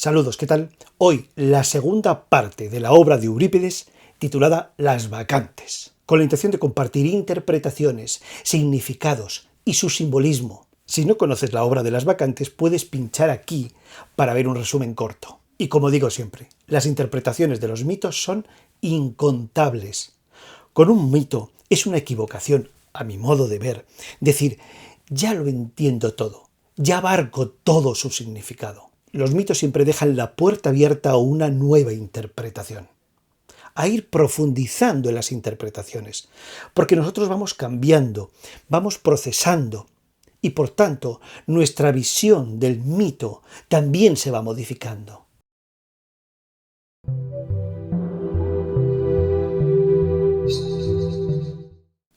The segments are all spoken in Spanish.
Saludos, ¿qué tal? Hoy la segunda parte de la obra de Eurípides titulada Las Bacantes, con la intención de compartir interpretaciones, significados y su simbolismo. Si no conoces la obra de Las Bacantes, puedes pinchar aquí para ver un resumen corto. Y como digo siempre, las interpretaciones de los mitos son incontables. Con un mito es una equivocación, a mi modo de ver, decir, ya lo entiendo todo, ya abarco todo su significado. Los mitos siempre dejan la puerta abierta a una nueva interpretación, a ir profundizando en las interpretaciones, porque nosotros vamos cambiando, vamos procesando, y por tanto nuestra visión del mito también se va modificando.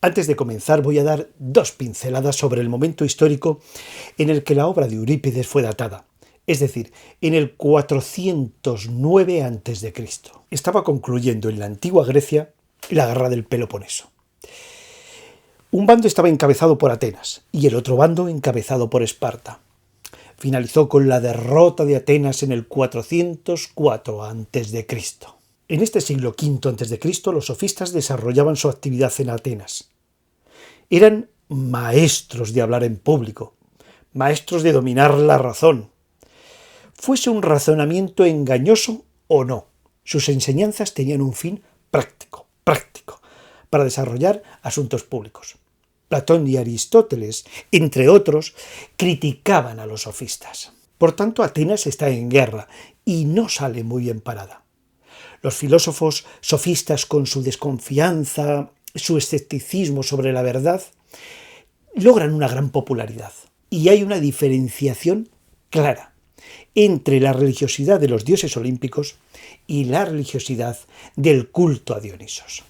Antes de comenzar voy a dar dos pinceladas sobre el momento histórico en el que la obra de Eurípides fue datada, es decir, en el 409 a.C. Estaba concluyendo en la antigua Grecia la guerra del Peloponeso. Un bando estaba encabezado por Atenas y el otro bando encabezado por Esparta. Finalizó con la derrota de Atenas en el 404 a.C. En este siglo V a.C., los sofistas desarrollaban su actividad en Atenas. Eran maestros de hablar en público, maestros de dominar la razón. Fuese un razonamiento engañoso o no, sus enseñanzas tenían un fin práctico, para desarrollar asuntos públicos. Platón y Aristóteles, entre otros, criticaban a los sofistas. Por tanto, Atenas está en guerra y no sale muy bien parada. Los filósofos sofistas, con su desconfianza, su escepticismo sobre la verdad, logran una gran popularidad. Y hay una diferenciación clara entre la religiosidad de los dioses olímpicos y la religiosidad del culto a Dionisos.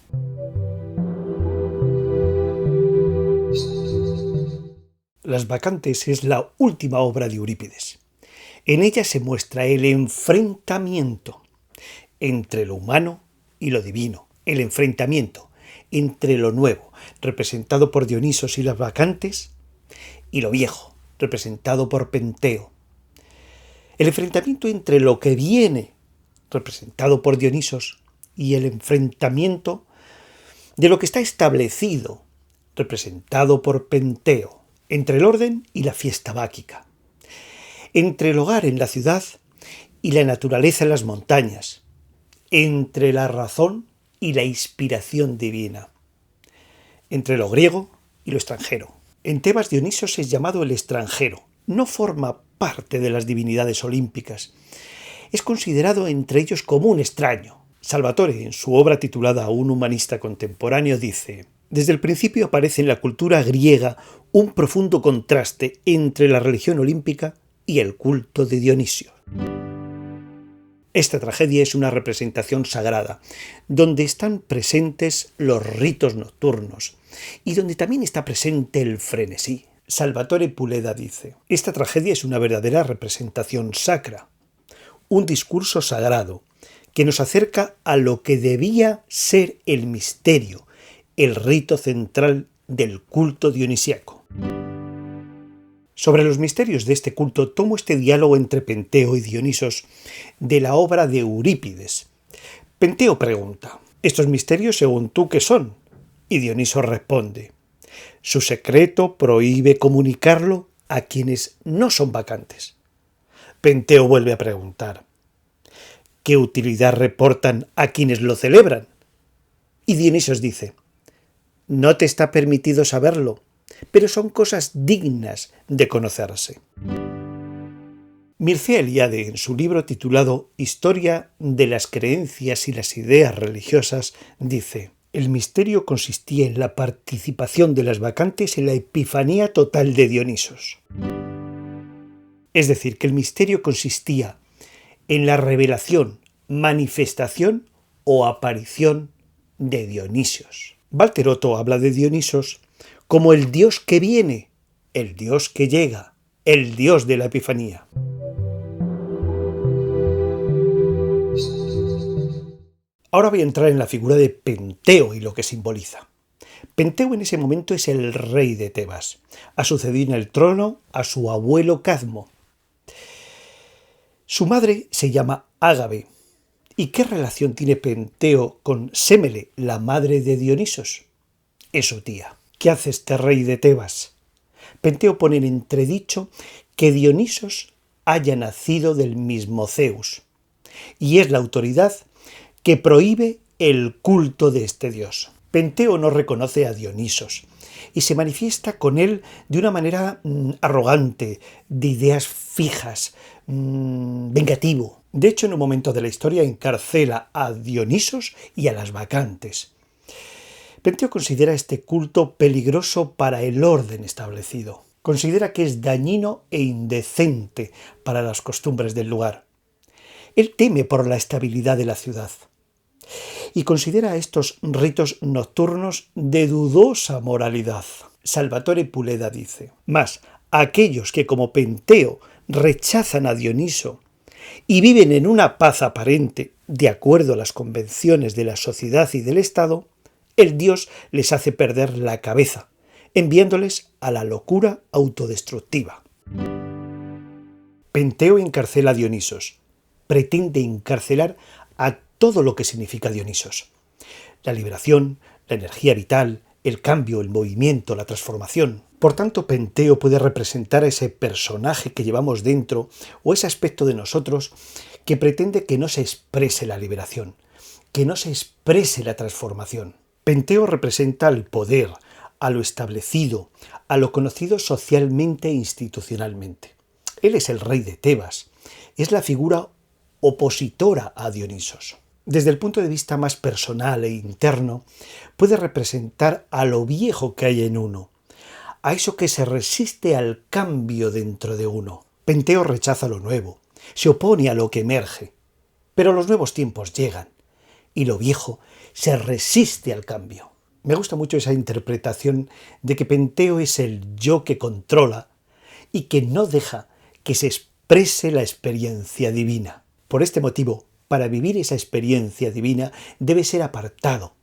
Las Bacantes es la última obra de Eurípides. En ella se muestra el enfrentamiento entre lo humano y lo divino, el enfrentamiento entre lo nuevo, representado por Dionisos y las Bacantes, y lo viejo, representado por Penteo. El enfrentamiento entre lo que viene, representado por Dionisos, y el enfrentamiento de lo que está establecido, representado por Penteo, entre el orden y la fiesta báquica, entre el hogar en la ciudad y la naturaleza en las montañas, entre la razón y la inspiración divina, entre lo griego y lo extranjero. En Tebas, Dionisos es llamado el extranjero, no forma parte de las divinidades olímpicas, es considerado entre ellos como un extraño. Salvatore, en su obra titulada Un humanista contemporáneo, dice: desde el principio aparece en la cultura griega un profundo contraste entre la religión olímpica y el culto de Dionisio. Esta tragedia es una representación sagrada, donde están presentes los ritos nocturnos y donde también está presente el frenesí. Salvatore Puleda dice: esta tragedia es una verdadera representación sacra, un discurso sagrado que nos acerca a lo que debía ser el misterio, el rito central del culto dionisíaco. Sobre los misterios de este culto tomo este diálogo entre Penteo y Dionisos de la obra de Eurípides. Penteo pregunta: ¿estos misterios según tú qué son? Y Dioniso responde: su secreto prohíbe comunicarlo a quienes no son bacantes. Penteo vuelve a preguntar: ¿qué utilidad reportan a quienes lo celebran? Y Dionisos dice: no te está permitido saberlo, pero son cosas dignas de conocerse. Mircea Eliade, en su libro titulado Historia de las creencias y las ideas religiosas, dice: el misterio consistía en la participación de las bacantes en la epifanía total de Dionisos. Es decir, que el misterio consistía en la revelación, manifestación o aparición de Dionisios. Walter Otto habla de Dionisos como el dios que viene, el dios que llega, el dios de la epifanía. Ahora voy a entrar en la figura de Penteo y lo que simboliza. Penteo en ese momento es el rey de Tebas. Ha sucedido en el trono a su abuelo Cadmo. Su madre se llama Ágave. ¿Y qué relación tiene Penteo con Sémele, la madre de Dionisos? Es su tía. ¿Qué hace este rey de Tebas? Penteo pone en entredicho que Dionisos haya nacido del mismo Zeus, y es la autoridad que prohíbe el culto de este dios. Penteo no reconoce a Dionisos y se manifiesta con él de una manera arrogante, de ideas fijas, vengativo. De hecho, en un momento de la historia encarcela a Dionisos y a las bacantes. Penteo considera este culto peligroso para el orden establecido. Considera que es dañino e indecente para las costumbres del lugar. Él teme por la estabilidad de la ciudad y considera estos ritos nocturnos de dudosa moralidad. Salvatore Puleda dice: mas aquellos que como Penteo rechazan a Dioniso y viven en una paz aparente de acuerdo a las convenciones de la sociedad y del Estado, el dios les hace perder la cabeza, enviándoles a la locura autodestructiva. Penteo encarcela a Dionisos, pretende encarcelar a todo lo que significa Dionisos: la liberación, la energía vital, el cambio, el movimiento, la transformación. Por tanto, Penteo puede representar a ese personaje que llevamos dentro o ese aspecto de nosotros que pretende que no se exprese la liberación, que no se exprese la transformación. Penteo representa al poder, a lo establecido, a lo conocido socialmente e institucionalmente. Él es el rey de Tebas, es la figura opositora a Dionisos. Desde el punto de vista más personal e interno, puede representar a lo viejo que hay en uno, a eso que se resiste al cambio dentro de uno. Penteo rechaza lo nuevo, se opone a lo que emerge, pero los nuevos tiempos llegan y lo viejo se resiste al cambio. Me gusta mucho esa interpretación de que Penteo es el yo que controla y que no deja que se exprese la experiencia divina. Por este motivo, para vivir esa experiencia divina debe ser apartado,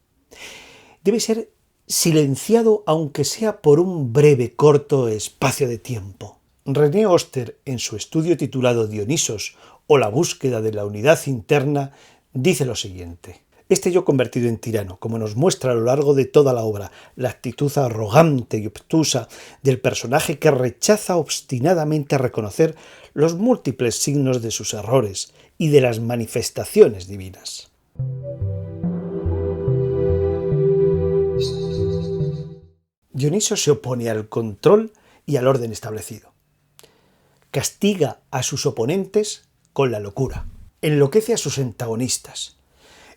debe ser silenciado aunque sea por un breve, corto espacio de tiempo. René Oster, en su estudio titulado Dionisos o la búsqueda de la unidad interna, dice lo siguiente: este yo convertido en tirano, como nos muestra a lo largo de toda la obra, la actitud arrogante y obtusa del personaje que rechaza obstinadamente reconocer los múltiples signos de sus errores y de las manifestaciones divinas. Dioniso se opone al control y al orden establecido. Castiga a sus oponentes con la locura. Enloquece a sus antagonistas.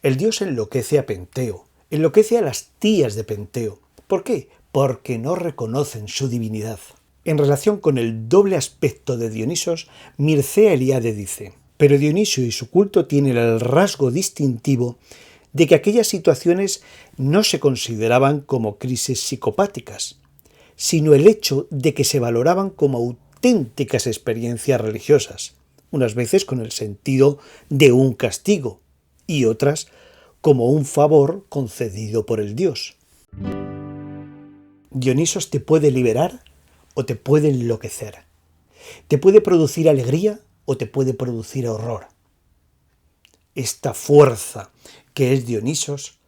El dios enloquece a Penteo, enloquece a las tías de Penteo. ¿Por qué? Porque no reconocen su divinidad. En relación con el doble aspecto de Dionisos, Mircea Eliade dice: pero Dionisio y su culto tienen el rasgo distintivo de que aquellas situaciones no se consideraban como crisis psicopáticas, sino el hecho de que se valoraban como auténticas experiencias religiosas, unas veces con el sentido de un castigo y otras como un favor concedido por el dios. Dionisos te puede liberar o te puede enloquecer, te puede producir alegría o te puede producir horror. Esta fuerza que es Dionisos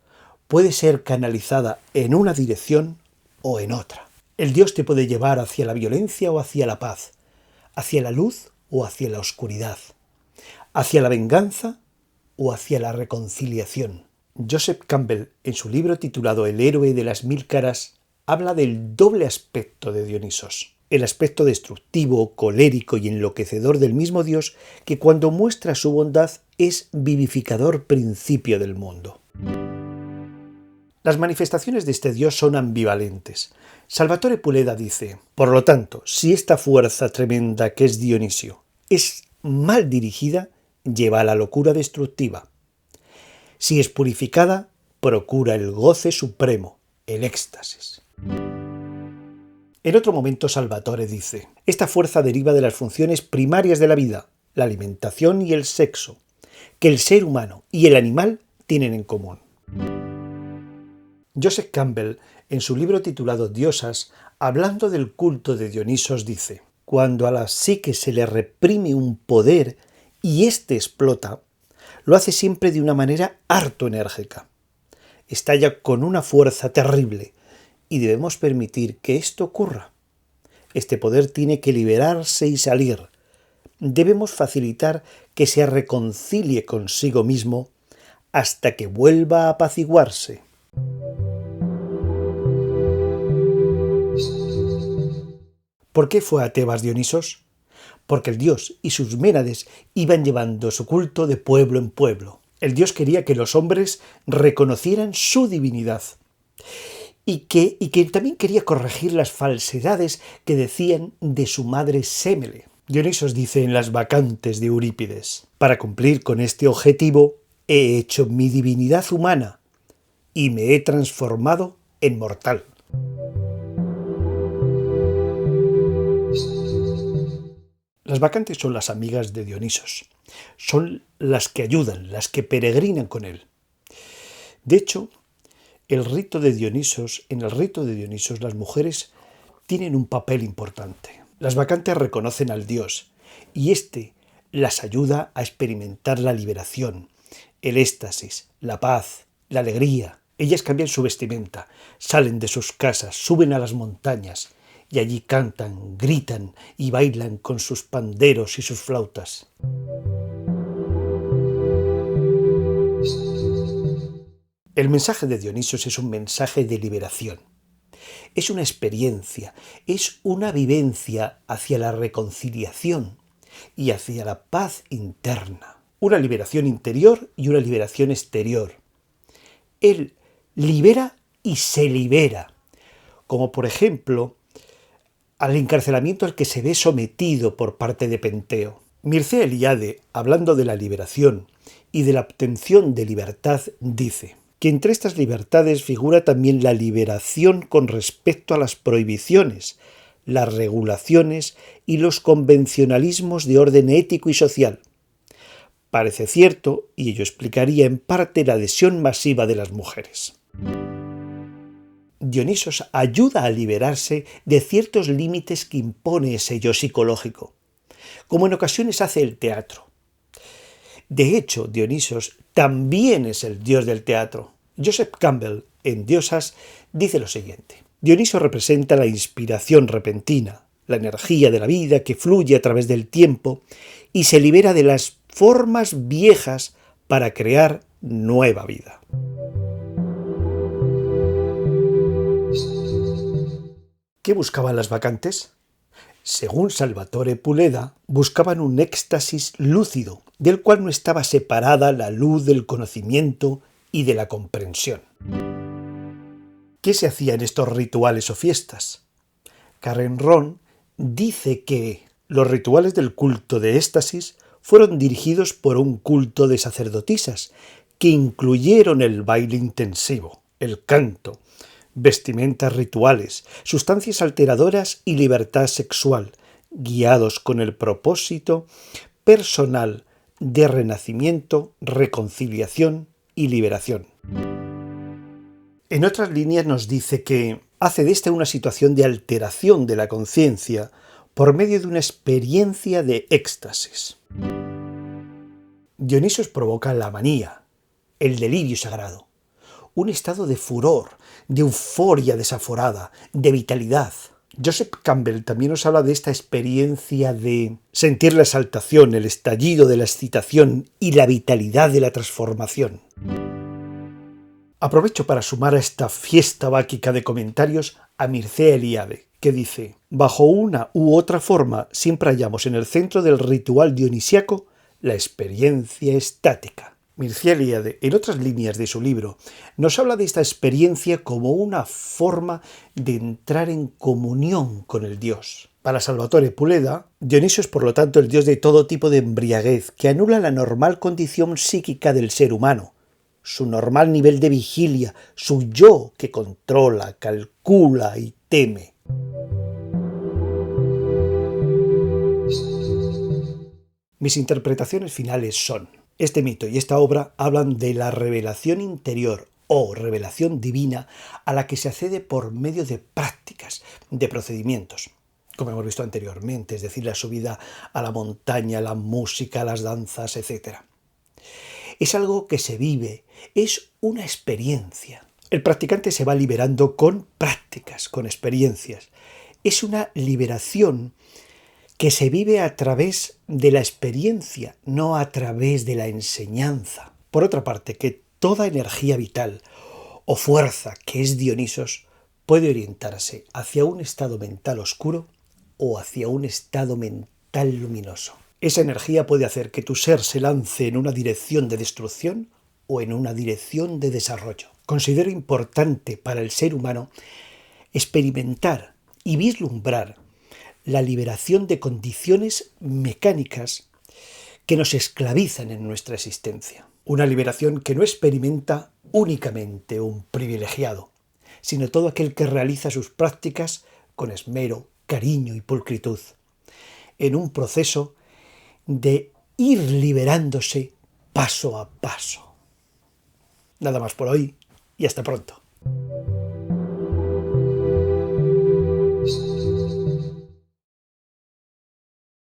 puede ser canalizada en una dirección o en otra. El dios te puede llevar hacia la violencia o hacia la paz, hacia la luz o hacia la oscuridad, hacia la venganza o hacia la reconciliación. Joseph Campbell, en su libro titulado El héroe de las mil caras, habla del doble aspecto de Dionisos: el aspecto destructivo, colérico y enloquecedor del mismo Dios que cuando muestra su bondad es vivificador principio del mundo. Las manifestaciones de este Dios son ambivalentes. Salvatore Puleda dice: por lo tanto, si esta fuerza tremenda que es Dionisio es mal dirigida, lleva a la locura destructiva. Si es purificada, procura el goce supremo, el éxtasis. En otro momento Salvatore dice: esta fuerza deriva de las funciones primarias de la vida, la alimentación y el sexo, que el ser humano y el animal tienen en común. Joseph Campbell, en su libro titulado Diosas, hablando del culto de Dionisos, dice: cuando a la psique se le reprime un poder y éste explota, lo hace siempre de una manera harto enérgica. Estalla con una fuerza terrible y debemos permitir que esto ocurra. Este poder tiene que liberarse y salir. Debemos facilitar que se reconcilie consigo mismo hasta que vuelva a apaciguarse. ¿Por qué fue a Tebas Dionisos? Porque el dios y sus ménades iban llevando su culto de pueblo en pueblo. El dios quería que los hombres reconocieran su divinidad y que también quería corregir las falsedades que decían de su madre Sémele. Dionisos dice en las Bacantes de Eurípides: para cumplir con este objetivo he hecho mi divinidad humana y me he transformado en mortal. Las Bacantes son las amigas de Dionisos. Son las que ayudan, las que peregrinan con él. De hecho, en el rito de Dionisos, las mujeres tienen un papel importante. Las Bacantes reconocen al dios y éste las ayuda a experimentar la liberación, el éxtasis, la paz, la alegría. Ellas cambian su vestimenta, salen de sus casas, suben a las montañas y allí cantan, gritan y bailan con sus panderos y sus flautas. El mensaje de Dionisos es un mensaje de liberación. Es una experiencia, es una vivencia hacia la reconciliación y hacia la paz interna. Una liberación interior y una liberación exterior. Él libera y se libera, como por ejemplo al encarcelamiento al que se ve sometido por parte de Penteo. Mircea Eliade, hablando de la liberación y de la obtención de libertad, dice que entre estas libertades figura también la liberación con respecto a las prohibiciones, las regulaciones y los convencionalismos de orden ético y social. Parece cierto, y ello explicaría en parte la adhesión masiva de las mujeres. Dionisos ayuda a liberarse de ciertos límites que impone ese yo psicológico, como en ocasiones hace el teatro. De hecho, Dionisos también es el dios del teatro. Joseph Campbell, en Diosas, dice lo siguiente: Dioniso representa la inspiración repentina, la energía de la vida que fluye a través del tiempo y se libera de las formas viejas para crear nueva vida. ¿Qué buscaban las Bacantes? Según Salvatore Puleda, buscaban un éxtasis lúcido, del cual no estaba separada la luz del conocimiento y de la comprensión. ¿Qué se hacía en estos rituales o fiestas? Karen Ron dice que los rituales del culto de éxtasis fueron dirigidos por un culto de sacerdotisas que incluyeron el baile intensivo, el canto, vestimentas rituales, sustancias alteradoras y libertad sexual, guiados con el propósito personal de renacimiento, reconciliación y liberación. En otras líneas nos dice que hace de esta una situación de alteración de la conciencia por medio de una experiencia de éxtasis. Dionisos provoca la manía, el delirio sagrado, un estado de furor, de euforia desaforada, de vitalidad. Joseph Campbell también nos habla de esta experiencia de sentir la exaltación, el estallido de la excitación y la vitalidad de la transformación. Aprovecho para sumar a esta fiesta báquica de comentarios a Mircea Eliade, que dice: bajo una u otra forma siempre hallamos en el centro del ritual dionisiaco la experiencia estática. Mircea Eliade, en otras líneas de su libro, nos habla de esta experiencia como una forma de entrar en comunión con el Dios. Para Salvatore Puleda, Dioniso es por lo tanto el dios de todo tipo de embriaguez que anula la normal condición psíquica del ser humano, su normal nivel de vigilia, su yo que controla, calcula y teme. Mis interpretaciones finales son: este mito y esta obra hablan de la revelación interior o revelación divina a la que se accede por medio de prácticas, de procedimientos. como hemos visto anteriormente, es decir, la subida a la montaña, la música, las danzas, etc. Es algo que se vive, es una experiencia. El practicante se va liberando con prácticas, con experiencias. Es una liberación que se vive a través de la experiencia, no a través de la enseñanza. Por otra parte, que toda energía vital o fuerza que es Dionisos puede orientarse hacia un estado mental oscuro o hacia un estado mental luminoso. Esa energía puede hacer que tu ser se lance en una dirección de destrucción o en una dirección de desarrollo. Considero importante para el ser humano experimentar y vislumbrar la liberación de condiciones mecánicas que nos esclavizan en nuestra existencia. Una liberación que no experimenta únicamente un privilegiado, sino todo aquel que realiza sus prácticas con esmero, cariño y pulcritud, en un proceso de ir liberándose paso a paso. Nada más por hoy y hasta pronto.